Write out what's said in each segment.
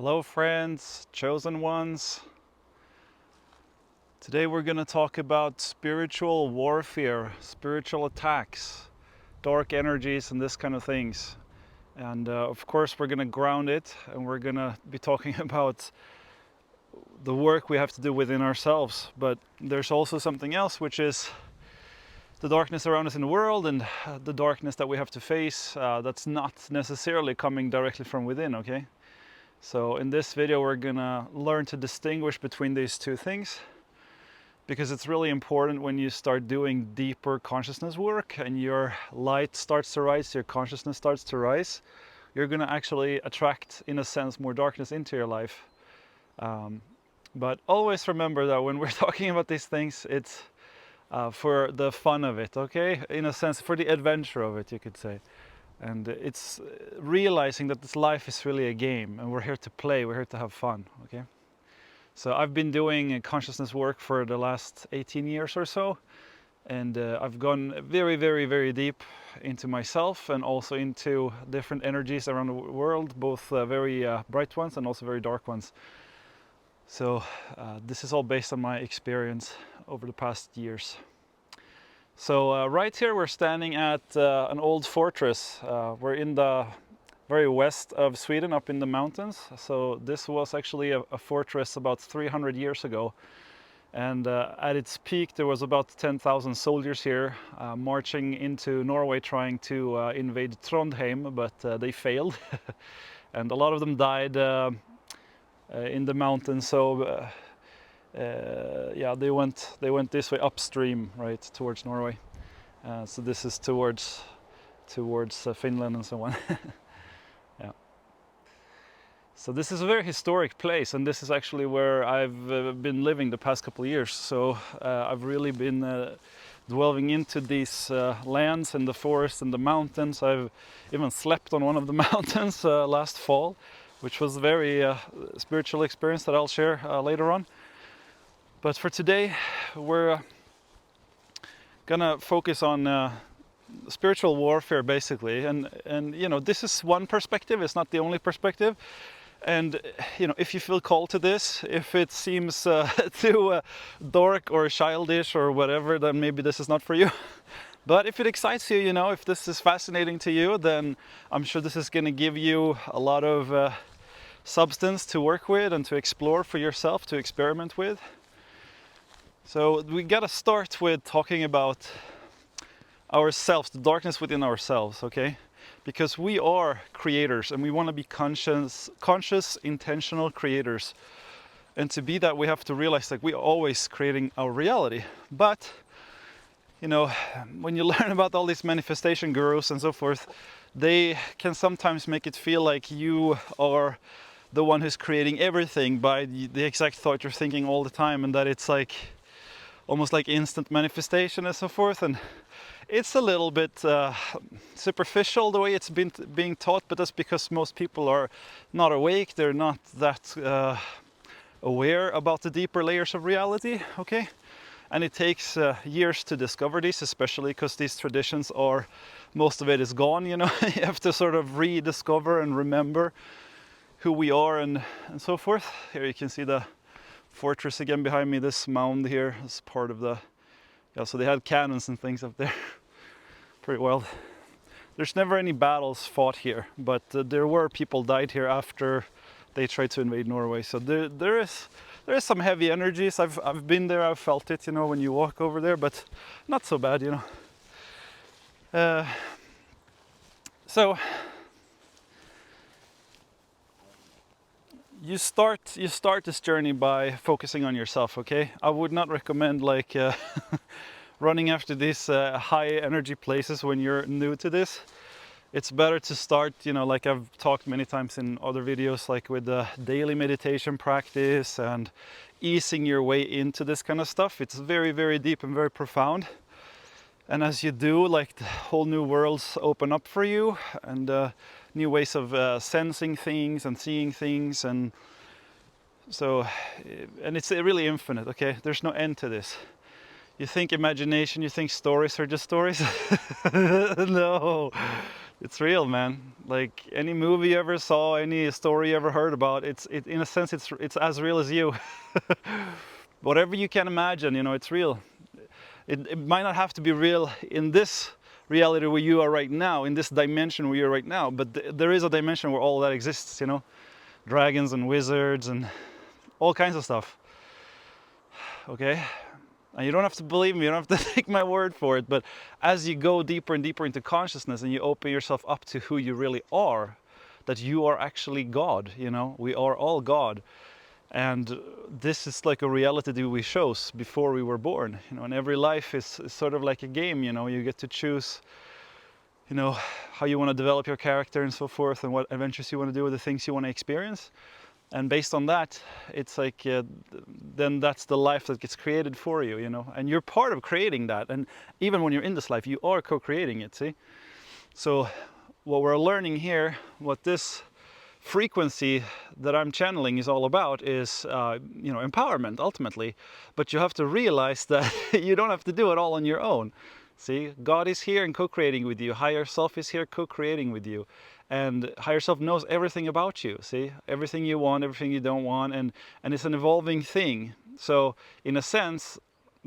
Hello friends, chosen ones. Today we're going to talk about spiritual warfare, spiritual attacks, dark energies and this kind of things. And of course we're going to ground it, and we're going to be talking about the work we have to do within ourselves. But there's also something else, which is the darkness around us in the world, and the darkness that we have to face that's not necessarily coming directly from within, okay? So in this video we're gonna learn to distinguish between these two things, because it's really important when you start doing deeper consciousness work and your light starts to rise, your consciousness starts to rise, you're gonna actually attract, in a sense, more darkness into your life. But always remember that when we're talking about these things, it's for the fun of it, okay? In a sense, for the adventure of it, you could say. And it's realizing that this life is really a game, and we're here to play, we're here to have fun, okay? So I've been doing consciousness work for the last 18 years or so, and I've gone very, very, very deep into myself and also into different energies around the world, both very bright ones and also very dark ones. So this is all based on my experience over the past years. So right here we're standing at an old fortress. We're in the very west of Sweden, up in the mountains. So this was actually a fortress about 300 years ago. And at its peak there was about 10,000 soldiers here marching into Norway, trying to invade Trondheim, but they failed. And a lot of them died in the mountains. So yeah, they went this way upstream, right, towards Norway. So this is towards Finland and so on. Yeah. So this is a very historic place, and this is actually where I've been living the past couple of years. So I've really been dwelling into these lands and the forest and the mountains. I've even slept on one of the mountains last fall, which was a very spiritual experience that I'll share later on. But for today, we're gonna focus on spiritual warfare, basically, and you know, this is one perspective. It's not the only perspective, and you know, if you feel called to this, if it seems too dark or childish or whatever, then maybe this is not for you. But if it excites you, you know, if this is fascinating to you, then I'm sure this is going to give you a lot of substance to work with and to explore for yourself, to experiment with. So we gotta start with talking about ourselves, the darkness within ourselves, okay? Because we are creators, and we want to be conscious, intentional creators. And to be that, we have to realize that we're always creating our reality. But, you know, when you learn about all these manifestation gurus and so forth, they can sometimes make it feel like you are the one who's creating everything by the exact thought you're thinking all the time, and that it's like almost like instant manifestation and so forth. And it's a little bit superficial the way it's being taught, but that's because most people are not awake. They're not that aware about the deeper layers of reality, okay? And it takes years to discover these, especially because these traditions are, most of it is gone, you know. You have to sort of rediscover and remember who we are and so forth. Here you can see the fortress again behind me. This mound here is part of the, yeah, so they had cannons and things up there. Pretty wild. There's never any battles fought here, but there were people died here after they tried to invade Norway. So there is some heavy energies. I've been there, I've felt it, you know, when you walk over there, but not so bad, you know. So you start this journey by focusing on yourself, okay? I would not recommend like running after these high energy places when you're new to this. It's better to start, you know, like I've talked many times in other videos, like with the daily meditation practice and easing your way into this kind of stuff. It's very, very deep and very profound. And as you do, like the whole new worlds open up for you, and new ways of sensing things and seeing things, and so, and it's really infinite, okay? There's no end to this. You think imagination, you think stories are just stories? No, It's real, man. Like any movie you ever saw, any story you ever heard about, in a sense it's as real as you. Whatever you can imagine, you know, it's real. It might not have to be real in this reality where you are right now, in this dimension where you're right now, but there is a dimension where all that exists, you know, dragons and wizards and all kinds of stuff. Okay. And you don't have to believe me, you don't have to take my word for it, but as you go deeper and deeper into consciousness and you open yourself up to who you really are, that you are actually God, you know, we are all God. And this is like a reality that we chose before we were born, you know, and every life is sort of like a game, you know, you get to choose, you know, how you want to develop your character and so forth, and what adventures you want to do with the things you want to experience. And based on that, it's like, then that's the life that gets created for you, you know, and you're part of creating that. And even when you're in this life, you are co-creating it, see? So what we're learning here, what this frequency that I'm channeling is all about is, you know, empowerment ultimately. But you have to realize that you don't have to do it all on your own. See, God is here and co-creating with you. Higher self is here co-creating with you. And higher self knows everything about you, see? Everything you want, everything you don't want, and it's an evolving thing. So, in a sense,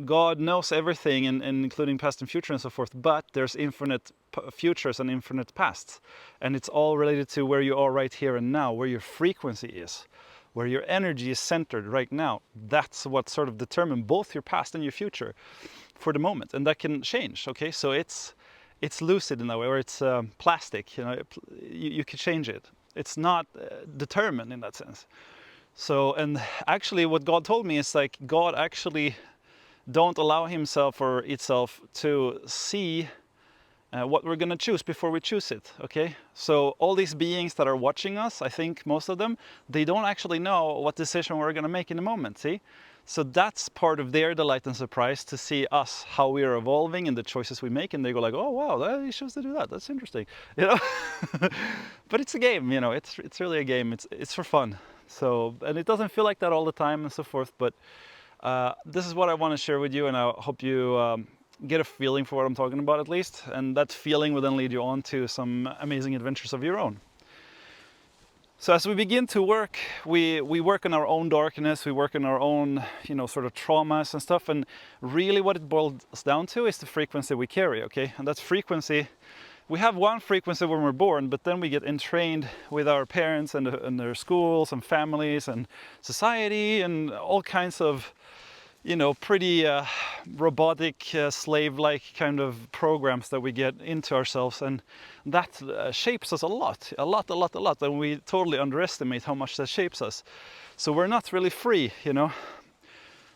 God knows everything, and including past and future and so forth, but there's infinite futures and infinite pasts. And it's all related to where you are right here and now, where your frequency is, where your energy is centered right now. That's what sort of determines both your past and your future for the moment. And that can change, okay? So it's lucid in a way, or it's plastic, you know, you can change it. It's not determined in that sense. So, and actually what God told me is like, God actually don't allow himself or itself to see what we're gonna choose before we choose it, okay? So all these beings that are watching us, I think most of them, they don't actually know what decision we're gonna make in a moment, see? So that's part of their delight and surprise, to see us, how we are evolving and the choices we make, and they go like, oh wow, he chose to do that, that's interesting, you know. But it's a game, you know, it's really a game, it's for fun. So, and it doesn't feel like that all the time and so forth, but this is what I want to share with you, and I hope you get a feeling for what I'm talking about at least, and that feeling will then lead you on to some amazing adventures of your own. So as we begin to work, we work on our own darkness, we work on our own, you know, sort of traumas and stuff, and really what it boils down to is the frequency we carry, okay? And that's frequency. We have one frequency when we're born, but then we get entrained with our parents and their schools and families and society and all kinds of, you know, pretty robotic, slave-like kind of programs that we get into ourselves, and that shapes us a lot, and we totally underestimate how much that shapes us. So we're not really free, you know.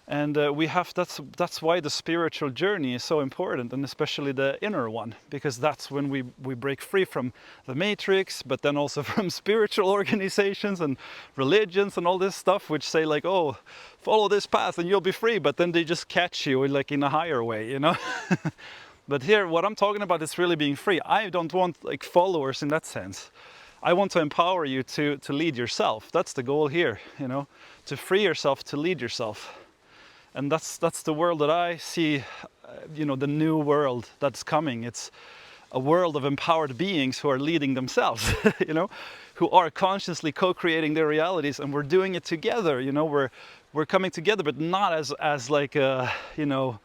And that's why the spiritual journey is so important, and especially the inner one, because that's when we break free from the matrix, but then also from spiritual organizations and religions and all this stuff, which say like, oh, follow this path and you'll be free, but then they just catch you like in a higher way, you know. But here, what I'm talking about is really being free. I don't want like followers in that sense. I want to empower you to lead yourself. That's the goal here, you know, to free yourself, to lead yourself. And that's the world that I see, you know, the new world that's coming. It's a world of empowered beings who are leading themselves, you know, who are consciously co-creating their realities, and we're doing it together, you know, we're coming together, but not as like a, you know,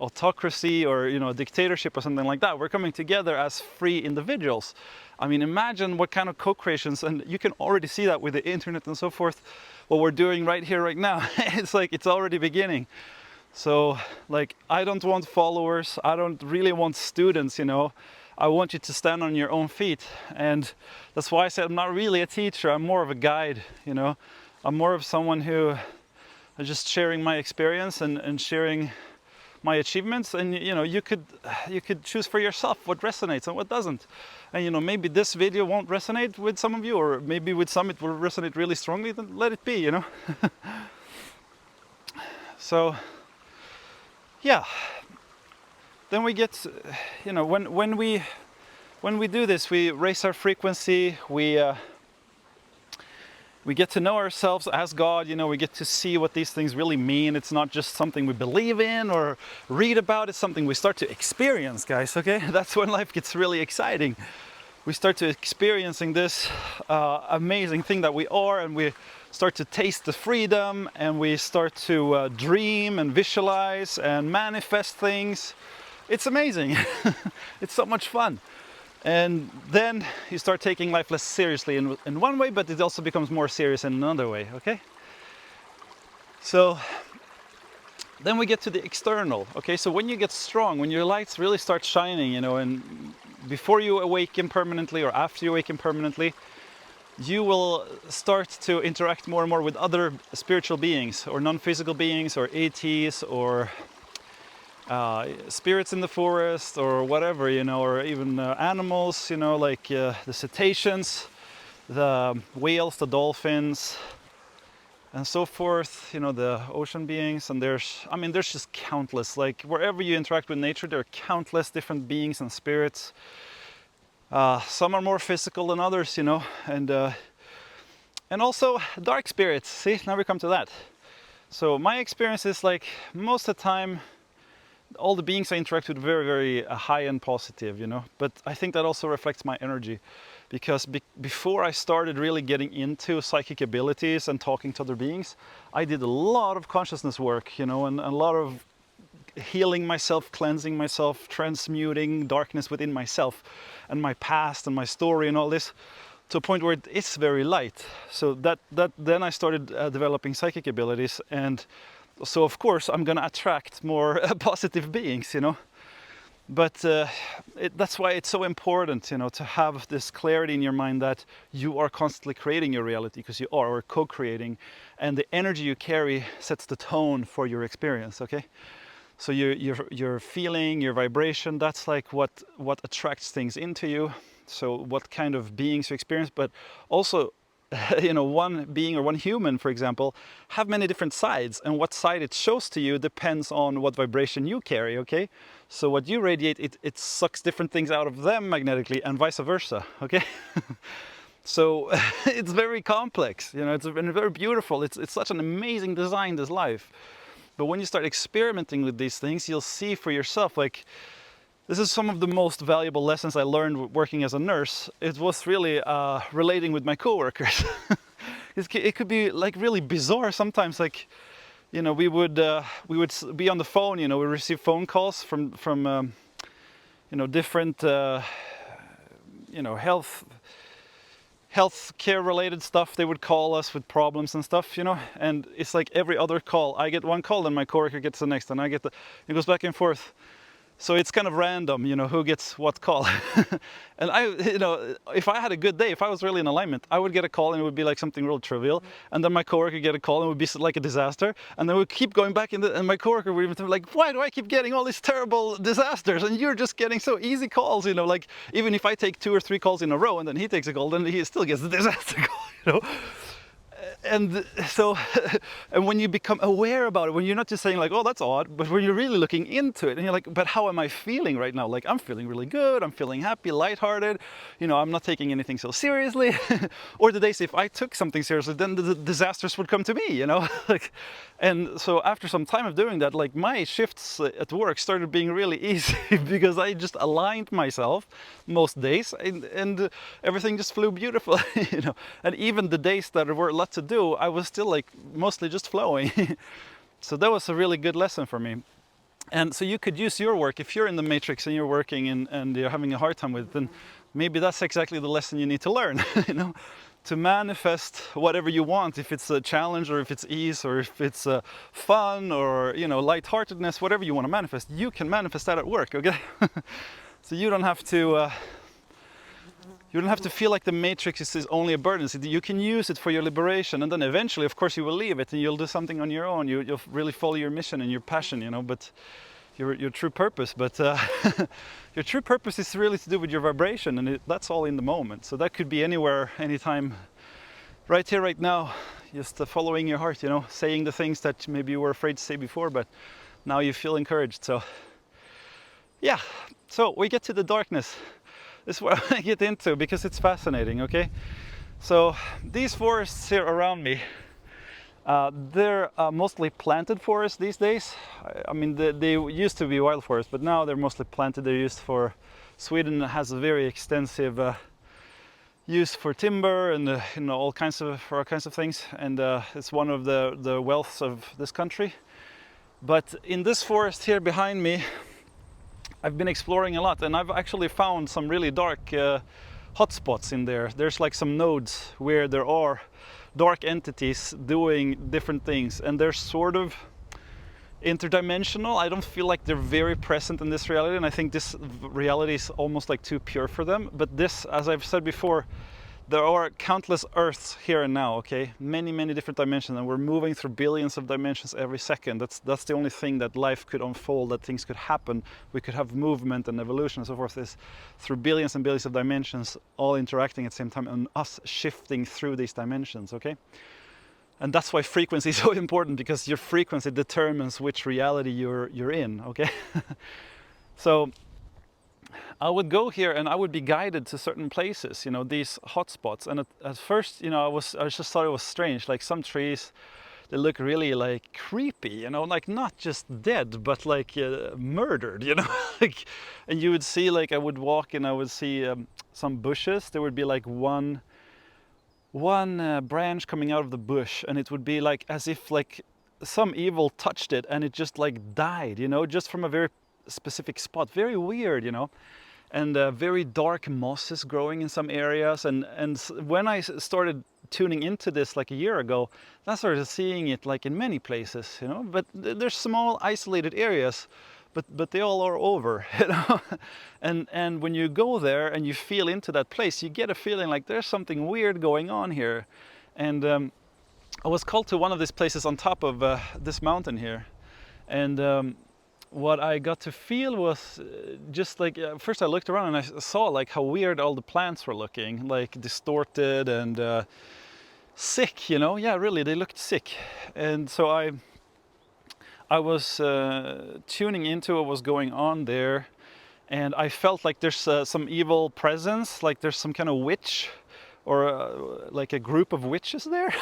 autocracy or, you know, a dictatorship or something like that. We're coming together as free individuals. I mean, imagine what kind of co-creations, and you can already see that with the internet and so forth, what we're doing right here, right now. It's like, it's already beginning. So, like, I don't want followers, I don't really want students, you know. I want you to stand on your own feet, and that's why I said I'm not really a teacher, I'm more of a guide, you know. I'm more of someone who is just sharing my experience and sharing my achievements, and you know, you could choose for yourself what resonates and what doesn't. And you know, maybe this video won't resonate with some of you, or maybe with some it will resonate really strongly, then let it be, you know. So yeah, then we get, you know, when we do this, we raise our frequency, we we get to know ourselves as God, you know, we get to see what these things really mean. It's not just something we believe in or read about, it's something we start to experience, guys, okay? That's when life gets really exciting. We start to experiencing this amazing thing that we are, and we start to taste the freedom, and we start to dream and visualize and manifest things. It's amazing. It's so much fun. And then you start taking life less seriously in one way, but it also becomes more serious in another way, okay? So then we get to the external, okay? So when you get strong, when your lights really start shining, you know, and before you awaken permanently or after you awaken permanently, you will start to interact more and more with other spiritual beings or non-physical beings or ATs or spirits in the forest or whatever, you know, or even animals, you know, like the cetaceans, the whales, the dolphins, and so forth, you know, the ocean beings. And there's just countless, like wherever you interact with nature, there are countless different beings and spirits. Some are more physical than others, you know, and also dark spirits. See, now we come to that. So my experience is like most of the time, all the beings I interact with very, very high and positive, you know. But I think that also reflects my energy, because before I started really getting into psychic abilities and talking to other beings, I did a lot of consciousness work, you know, and a lot of healing myself, cleansing myself, transmuting darkness within myself and my past and my story and all this, to a point where it's very light. So then I started developing psychic abilities, and so of course I'm gonna attract more positive beings, you know. But that's why it's so important, you know, to have this clarity in your mind that you are constantly creating your reality, because you are, or co-creating, and the energy you carry sets the tone for your experience, okay? So your feeling, your vibration, that's like what attracts things into you. So what kind of beings you experience, but also you know, one being or one human, for example, have many different sides, and what side it shows to you depends on what vibration you carry, okay? So what you radiate, it sucks different things out of them magnetically, and vice versa, okay? So it's very complex, you know, it's very beautiful. It's such an amazing design, this life. But when you start experimenting with these things, you'll see for yourself, like, this is some of the most valuable lessons I learned working as a nurse. It was really relating with my coworkers. It could be like really bizarre sometimes. Like, you know, we would be on the phone. You know, we receive phone calls from you know, different you know, health care related stuff. They would call us with problems and stuff, you know. And it's like every other call, I get one call, then my coworker gets the next, and I get the. It goes back and forth. So it's kind of random, you know, who gets what call. And you know, if I had a good day, if I was really in alignment, I would get a call and it would be like something real trivial. And then my coworker would get a call and it would be like a disaster. And then we'd keep going back and my coworker would even be like, why do I keep getting all these terrible disasters? And you're just getting so easy calls, you know, like even if I take 2 or 3 calls in a row and then he takes a call, then he still gets the disaster call, you know. And so, and when you become aware about it, when you're not just saying like, oh, that's odd, but when you're really looking into it and you're like, but how am I feeling right now? Like, I'm feeling really good, I'm feeling happy, lighthearted, you know, I'm not taking anything so seriously. Or the days if I took something seriously, then the disasters would come to me, you know. Like, and so after some time of doing that, like my shifts at work started being really easy because I just aligned myself most days, and everything just flew beautifully, you know. And even the days that there were a lot to do, I was still like mostly just flowing. So that was a really good lesson for me. And so you could use your work, if you're in the matrix and you're working and you're having a hard time with it, then maybe that's exactly the lesson you need to learn, you know, to manifest whatever you want, if it's a challenge or if it's ease or if it's fun or, you know, lightheartedness, whatever you want to manifest, you can manifest that at work, okay? So you don't have to feel like the matrix is only a burden. So you can use it for your liberation, and then eventually, of course, you will leave it and you'll do something on your own. You'll really follow your mission and your passion, you know, but your true purpose. But your true purpose is really to do with your vibration, and that's all in the moment. So that could be anywhere, anytime, right here, right now, just following your heart, you know, saying the things that maybe you were afraid to say before, but now you feel encouraged. So yeah, so we get to the darkness. This is what I get into because it's fascinating, okay? So these forests here around me, they're mostly planted forests these days. I mean, they used to be wild forests, but now they're mostly planted. They're used for, Sweden has a very extensive use for timber and you know, all kinds of things, and it's one of the wealths of this country. But in this forest here behind me, I've been exploring a lot, and I've actually found some really dark hotspots in there. There's like some nodes where there are dark entities doing different things, and they're sort of interdimensional. I don't feel like they're very present in this reality, and I think this reality is almost like too pure for them. But this, as I've said before, there are countless Earths here and now, okay? Many different dimensions, and we're moving through billions of dimensions every second. That's the only thing that life could unfold, that things could happen. We could have movement and evolution and so forth, is through billions and billions of dimensions all interacting at the same time, and us shifting through these dimensions, okay? And that's why frequency is so important, because your frequency determines which reality you're in, okay? So I would go here and I would be guided to certain places, you know, these hotspots. And at first, you know, I just thought it was strange. Like some trees, they look really like creepy, you know, like not just dead, but like murdered, you know. Like, and you would see, like, I would walk and I would see some bushes. There would be like one branch coming out of the bush, and it would be like as if like some evil touched it and it just like died, you know, just from a very specific spot. Very weird, you know. And very dark mosses growing in some areas. And when I started tuning into this like a year ago, I started seeing it like in many places, you know. But there's small isolated areas, but they all are over, you know. And when you go there and you feel into that place, you get a feeling like there's something weird going on here. And I was called to one of these places on top of this mountain here, and what I got to feel was just like, first I looked around and I saw like how weird all the plants were looking, like distorted and sick, you know. Yeah, really, they looked sick. And so I was tuning into what was going on there, and I felt like there's some evil presence, like there's some kind of witch or like a group of witches there.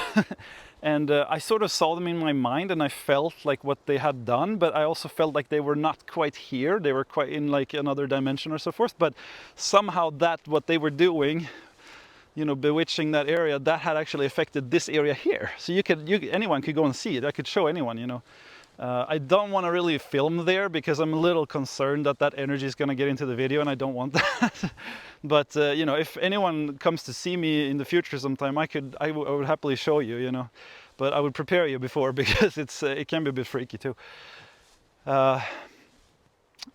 And I sort of saw them in my mind, and I felt like what they had done, but I also felt like they were not quite here. They were quite in like another dimension or so forth, but somehow that what they were doing, you know, bewitching that area, that had actually affected this area here. So anyone could go and see it. I could show anyone, you know. I don't want to really film there because I'm a little concerned that that energy is going to get into the video, and I don't want that. But you know, if anyone comes to see me in the future sometime, I would happily show you, you know. But I would prepare you before, because it can be a bit freaky too.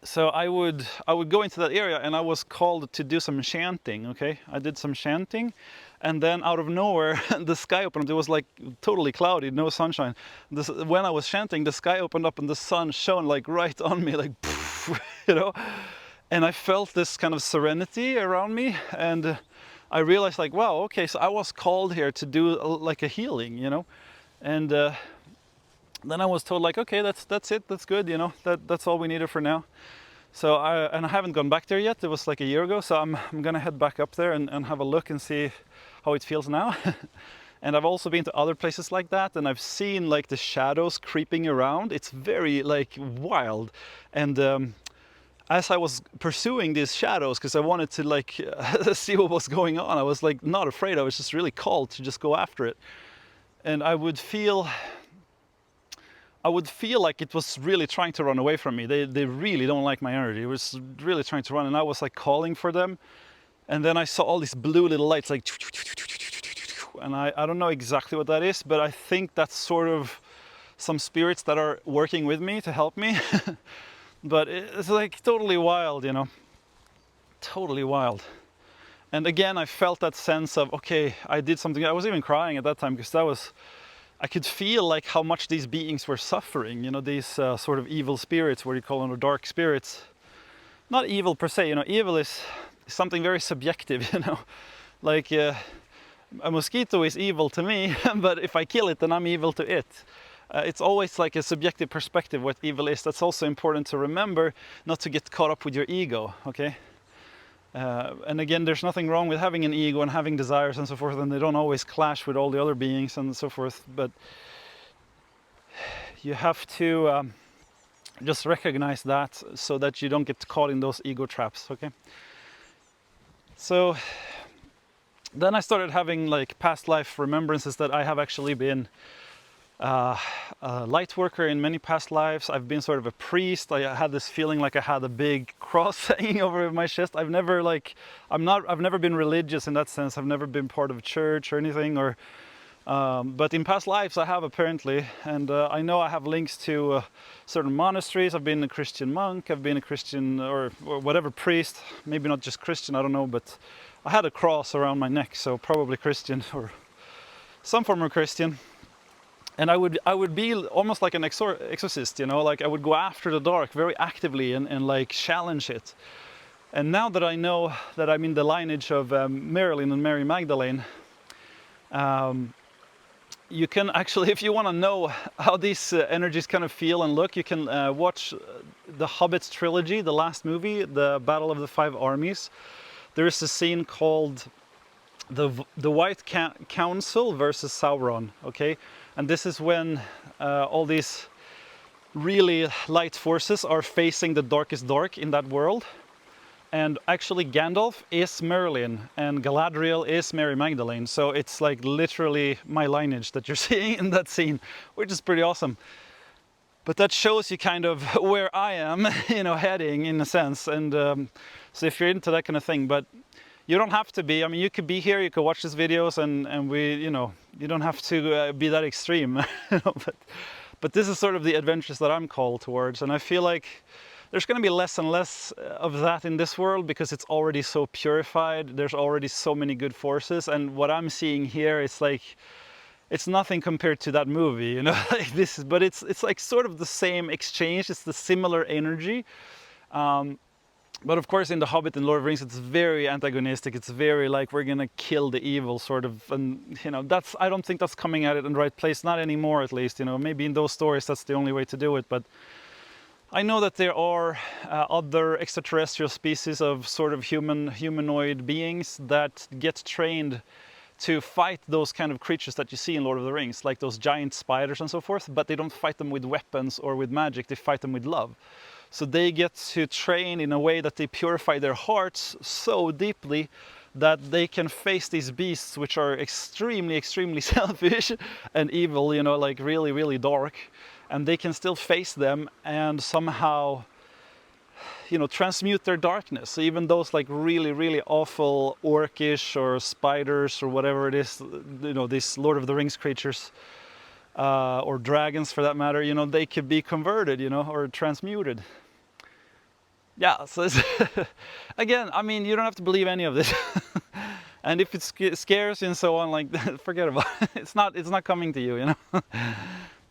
So I would go into that area, and I was called to do some chanting. Okay, I did some chanting, and then out of nowhere the sky opened up. It was like totally cloudy, no sunshine. When I was chanting, the sky opened up and the sun shone like right on me, like poof, you know. And I felt this kind of serenity around me, and I realized like, wow, okay, so I was called here to do like a healing, you know. And then I was told like, okay, that's it, that's good, you know, that's all we needed for now. So I haven't gone back there yet. It was like a year ago, so I'm gonna head back up there and have a look and see how it feels now. And I've also been to other places like that, and I've seen like the shadows creeping around. It's very like wild. And as I was pursuing these shadows, because I wanted to like see what was going on, I was like not afraid. I was just really called to just go after it. And I would feel like it was really trying to run away from me. They really don't like my energy. It was really trying to run, and I was like calling for them. And then I saw all these blue little lights, like, and I don't know exactly what that is, but I think that's sort of some spirits that are working with me to help me. But it's like totally wild, you know, totally wild. And again, I felt that sense of, okay, I did something. I was even crying at that time, because I could feel like how much these beings were suffering, you know, these sort of evil spirits, what you call them, or dark spirits. Not evil per se, you know, evil is something very subjective, you know. Like a mosquito is evil to me, but if I kill it, then I'm evil to it. It's always like a subjective perspective what evil is. That's also important to remember, not to get caught up with your ego, okay? And again, there's nothing wrong with having an ego and having desires and so forth, and they don't always clash with all the other beings and so forth, but you have to just recognize that so that you don't get caught in those ego traps, okay? So then I started having like past life remembrances that I have actually been a light worker in many past lives. I've been sort of a priest. I had this feeling like I had a big cross hanging over my chest. I've never been religious in that sense. I've never been part of a church or anything, or but in past lives I have apparently, and I know I have links to certain monasteries. I've been a Christian monk, I've been a Christian or whatever priest, maybe not just Christian, I don't know, but I had a cross around my neck, so probably Christian or some form of Christian. And I would be almost like an exorcist, you know, like I would go after the dark very actively and like challenge it. And now that I know that I'm in the lineage of Marilyn and Mary Magdalene, you can actually, if you want to know how these energies kind of feel and look, you can watch the Hobbit trilogy, the last movie, the Battle of the Five Armies. There is a scene called the White Council versus Sauron, okay? And this is when all these really light forces are facing the darkest dark in that world. And actually Gandalf is Merlin and Galadriel is Mary Magdalene. So it's like literally my lineage that you're seeing in that scene, which is pretty awesome. But that shows you kind of where I am, you know, heading in a sense. And so if you're into that kind of thing, but you don't have to be. I mean, you could be here, you could watch these videos, and we, you know, you don't have to be that extreme. You know, but this is sort of the adventures that I'm called towards, and I feel like there's going to be less and less of that in this world because it's already so purified. There's already so many good forces, and what I'm seeing here is like, it's nothing compared to that movie, you know. Like this, but it's like sort of the same exchange. It's the similar energy. But of course in The Hobbit and Lord of the Rings it's very antagonistic, it's very like we're gonna kill the evil sort of, and you know, that's, I don't think that's coming at it in the right place, not anymore at least, you know, maybe in those stories that's the only way to do it, but I know that there are other extraterrestrial species of sort of humanoid beings that get trained to fight those kind of creatures that you see in Lord of the Rings, like those giant spiders and so forth, but they don't fight them with weapons or with magic, they fight them with love. So they get to train in a way that they purify their hearts so deeply that they can face these beasts which are extremely, extremely selfish and evil, you know, like really, really dark. And they can still face them and somehow, you know, transmute their darkness. So even those like really, really awful orcish or spiders or whatever it is, you know, these Lord of the Rings creatures, or dragons for that matter, you know, they could be converted, you know, or transmuted. Yeah, so it's again, I mean, you don't have to believe any of this. And if it scares you and so on, like, forget about it. It's not coming to you, you know.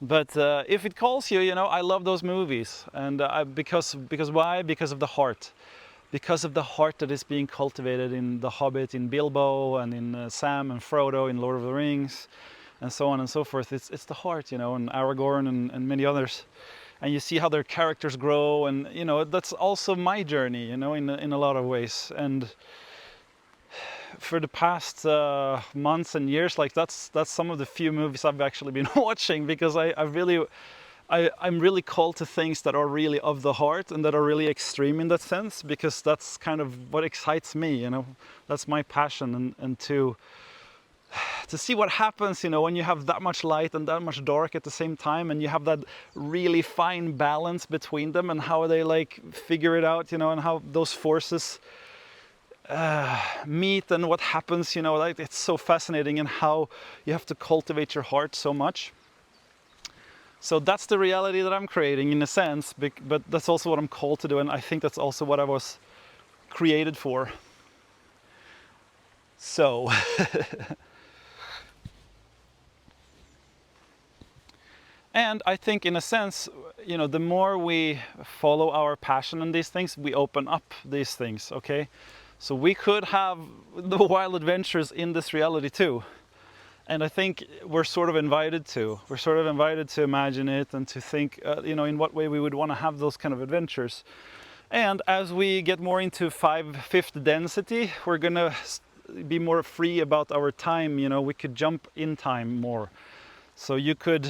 But if it calls you, you know, I love those movies, and because why? Because of the heart. Because of the heart that is being cultivated in The Hobbit, in Bilbo, and in Sam and Frodo in Lord of the Rings, and so on and so forth. It's the heart, you know, and Aragorn and many others. And you see how their characters grow, and you know, that's also my journey, you know, in a lot of ways. And for the past months and years, like that's some of the few movies I've actually been watching, because I'm really called to things that are really of the heart and that are really extreme in that sense, because that's kind of what excites me, you know. That's my passion, and to see what happens, you know, when you have that much light and that much dark at the same time, and you have that really fine balance between them, and how they like figure it out, you know, and how those forces meet and what happens, you know, like it's so fascinating, and how you have to cultivate your heart so much. So that's the reality that I'm creating in a sense, but that's also what I'm called to do, and I think that's also what I was created for. So and I think in a sense, you know, the more we follow our passion in these things, we open up these things, okay? So we could have the wild adventures in this reality too. And I think we're sort of invited to. We're sort of invited to imagine it and to think, you know, in what way we would want to have those kind of adventures. And as we get more into 5/5 density, we're gonna be more free about our time. You know, we could jump in time more. So you could,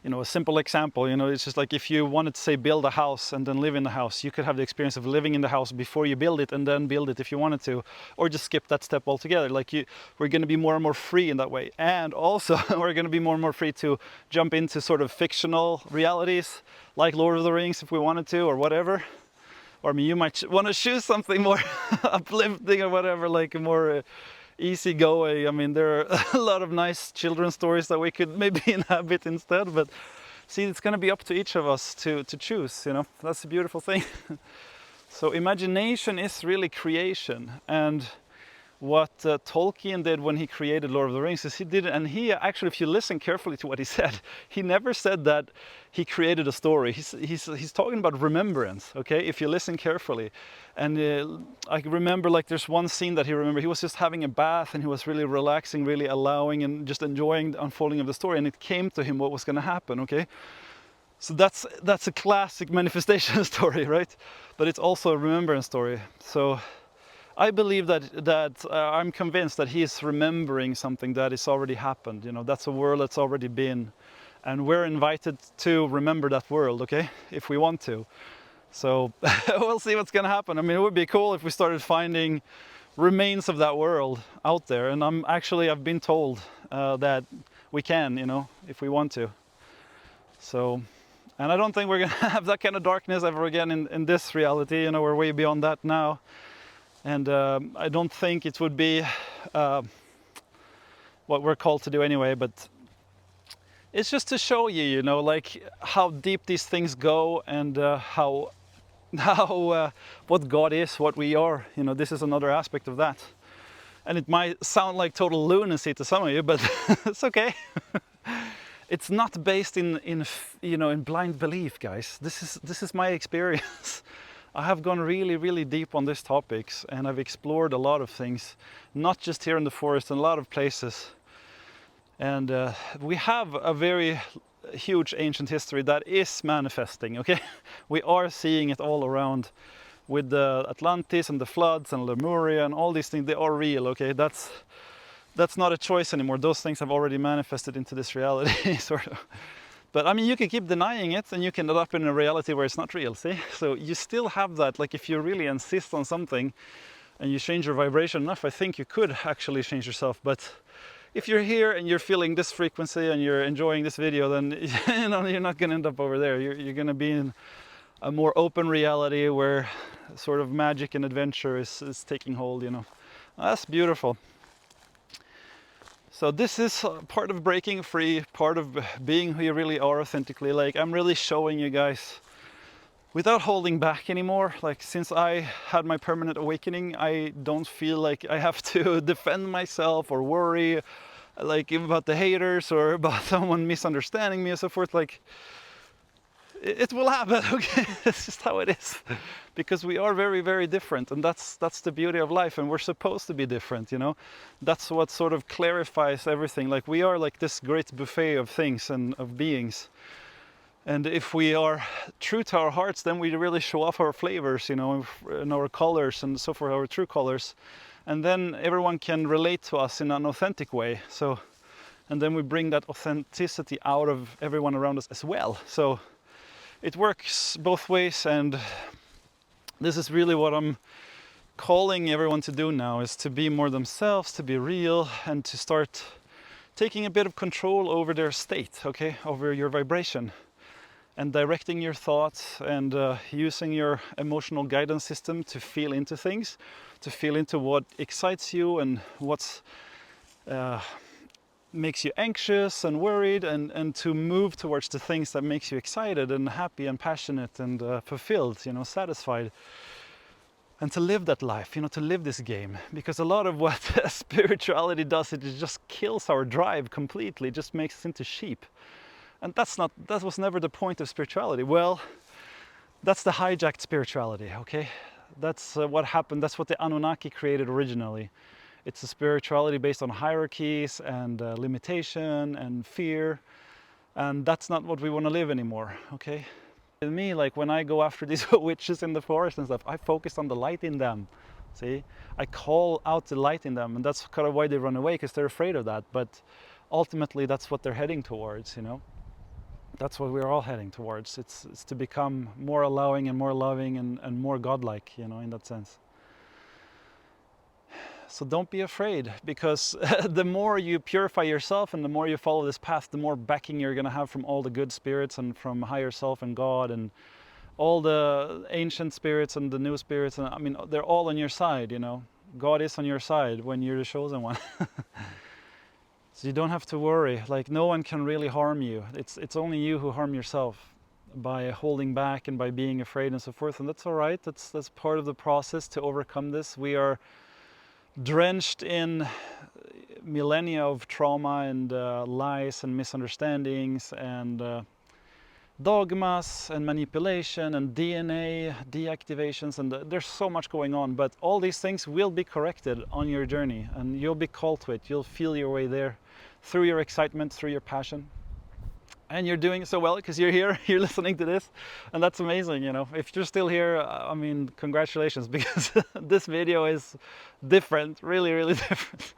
you know, a simple example, you know, it's just like if you wanted to say build a house and then live in the house, you could have the experience of living in the house before you build it and then build it if you wanted to, or just skip that step altogether. Like we're going to be more and more free in that way. And also we're going to be more and more free to jump into sort of fictional realities like Lord of the Rings if we wanted to, or whatever. Or I mean, you might want to choose something more uplifting or whatever, like more easygoing. I mean, there are a lot of nice children's stories that we could maybe inhabit instead, but see, it's going to be up to each of us to choose, you know. That's a beautiful thing. So imagination is really creation, and what Tolkien did when he created Lord of the Rings is he did, and he actually, if you listen carefully to what he said, he never said that he created a story. He's talking about remembrance, okay, if you listen carefully. And I remember, like, there's one scene that he was just having a bath and he was really relaxing, really allowing and just enjoying the unfolding of the story, and it came to him what was going to happen, okay. So that's a classic manifestation story, right? But it's also a remembrance story. So I believe that I'm convinced that he is remembering something that has already happened. You know, that's a world that's already been, and we're invited to remember that world, okay, if we want to. So we'll see what's going to happen. I mean, it would be cool if we started finding remains of that world out there, and I've been told that we can, you know, if we want to. So, and I don't think we're going to have that kind of darkness ever again in this reality. You know, we're way beyond that now. And I don't think it would be what we're called to do anyway, but it's just to show you, you know, like how deep these things go, and how what God is, what we are. You know, this is another aspect of that. And it might sound like total lunacy to some of you, but it's okay. It's not based in you know, in blind belief, guys. This is my experience. I have gone really, really deep on these topics, and I've explored a lot of things, not just here in the forest, in a lot of places. And we have a very huge ancient history that is manifesting, okay? We are seeing it all around with the Atlantis and the floods and Lemuria and all these things. They are real, okay? That's not a choice anymore. Those things have already manifested into this reality, sort of. But I mean, you can keep denying it and you can end up in a reality where it's not real, see? So you still have that, like if you really insist on something and you change your vibration enough, I think you could actually change yourself. But if you're here and you're feeling this frequency and you're enjoying this video, then you know, you're not gonna end up over there. You're gonna be in a more open reality where sort of magic and adventure is taking hold, you know. That's beautiful. So this is part of breaking free, part of being who you really are authentically. Like, I'm really showing you guys without holding back anymore. Like, since I had my permanent awakening, I don't feel like I have to defend myself or worry like about the haters or about someone misunderstanding me and so forth. Like, it will happen, okay? It's just how it is. Because we are very, very different, and that's the beauty of life, and we're supposed to be different, you know? That's what sort of clarifies everything. Like, we are like this great buffet of things and of beings. And if we are true to our hearts, then we really show off our flavors, you know, and our colors and so forth, our true colors. And then everyone can relate to us in an authentic way. So, and then we bring that authenticity out of everyone around us as well. So it works both ways, and this is really what I'm calling everyone to do now, is to be more themselves, to be real, and to start taking a bit of control over their state, okay, over your vibration, and directing your thoughts, and using your emotional guidance system to feel into things, to feel into what excites you and what's makes you anxious and worried, and to move towards the things that makes you excited and happy and passionate and fulfilled, you know, satisfied, and to live that life, you know, to live this game. Because a lot of what spirituality does, it just kills our drive completely, it just makes us into sheep. And that was never the point of spirituality. Well, that's the hijacked spirituality, okay? That's what happened. That's what the Anunnaki created originally. It's a spirituality based on hierarchies and limitation and fear, and that's not what we want to live anymore, okay? With me, like when I go after these witches in the forest and stuff, I focus on the light in them. See, I call out the light in them, and that's kind of why they run away, because they're afraid of that. But ultimately, that's what they're heading towards, you know. That's what we're all heading towards. It's to become more allowing and more loving and more godlike, you know, in that sense. So don't be afraid, because the more you purify yourself and the more you follow this path, the more backing you're going to have from all the good spirits and from higher self and God and all the ancient spirits and the new spirits. And I mean, they're all on your side, you know. God is on your side when you're the chosen one. So you don't have to worry. Like, no one can really harm you. It's only you who harm yourself by holding back and by being afraid and so forth. And that's all right. That's part of the process to overcome this. We are drenched in millennia of trauma and lies and misunderstandings and dogmas and manipulation and DNA deactivations, and there's so much going on. But all these things will be corrected on your journey, and you'll be called to it. You'll feel your way there through your excitement, through your passion. And you're doing so well because you're here, you're listening to this, and that's amazing, you know. If you're still here, I mean, congratulations, because this video is different, really, really different.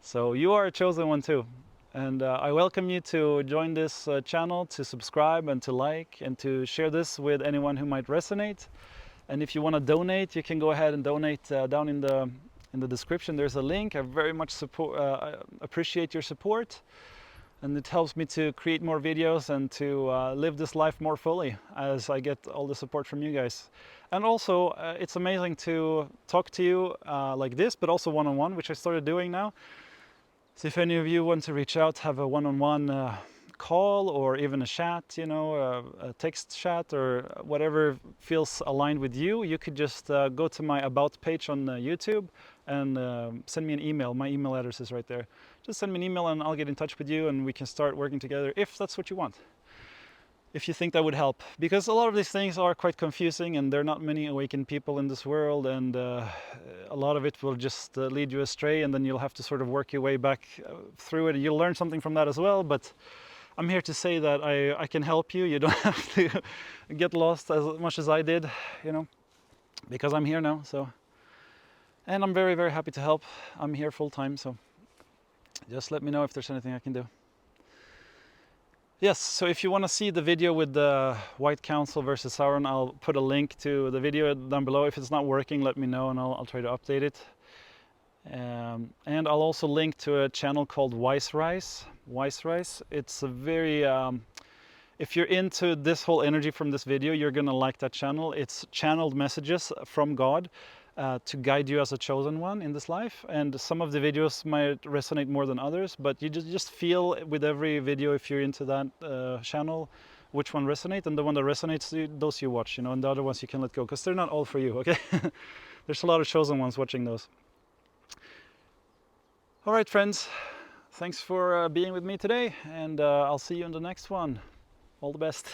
So you are a chosen one too. And I welcome you to join this channel, to subscribe and to like and to share this with anyone who might resonate. And if you want to donate, you can go ahead and donate down in the description. There's a link. I very much appreciate your support. And it helps me to create more videos and to live this life more fully as I get all the support from you guys. And also, it's amazing to talk to you like this, but also one-on-one, which I started doing now. So if any of you want to reach out, have a one-on-one call or even a chat, you know, a text chat or whatever feels aligned with you, you could just go to my About page on YouTube and send me an email. My email address is right there. Just send me an email and I'll get in touch with you and we can start working together if that's what you want. If you think that would help, because a lot of these things are quite confusing and there are not many awakened people in this world, and a lot of it will just lead you astray, and then you'll have to sort of work your way back through it. You'll learn something from that as well, but I'm here to say that I can help you. You don't have to get lost as much as I did, you know, because I'm here now. So, and I'm very, very happy to help. I'm here full time, so just let me know if there's anything I can do. Yes, so if you want to see the video with the White Council versus Sauron, I'll put a link to the video down below. If it's not working, let me know and I'll try to update it. And I'll also link to a channel called Wise Rise. It's a very, if you're into this whole energy from this video, you're gonna like that channel. It's channeled messages from God to guide you as a chosen one in this life. And some of the videos might resonate more than others, but you just feel with every video, if you're into that channel, which one resonates, and the one that resonates, those you watch, you know, and the other ones you can let go, because they're not all for you, okay? There's a lot of chosen ones watching those. All right, friends, thanks for being with me today, and I'll see you in the next one. All the best.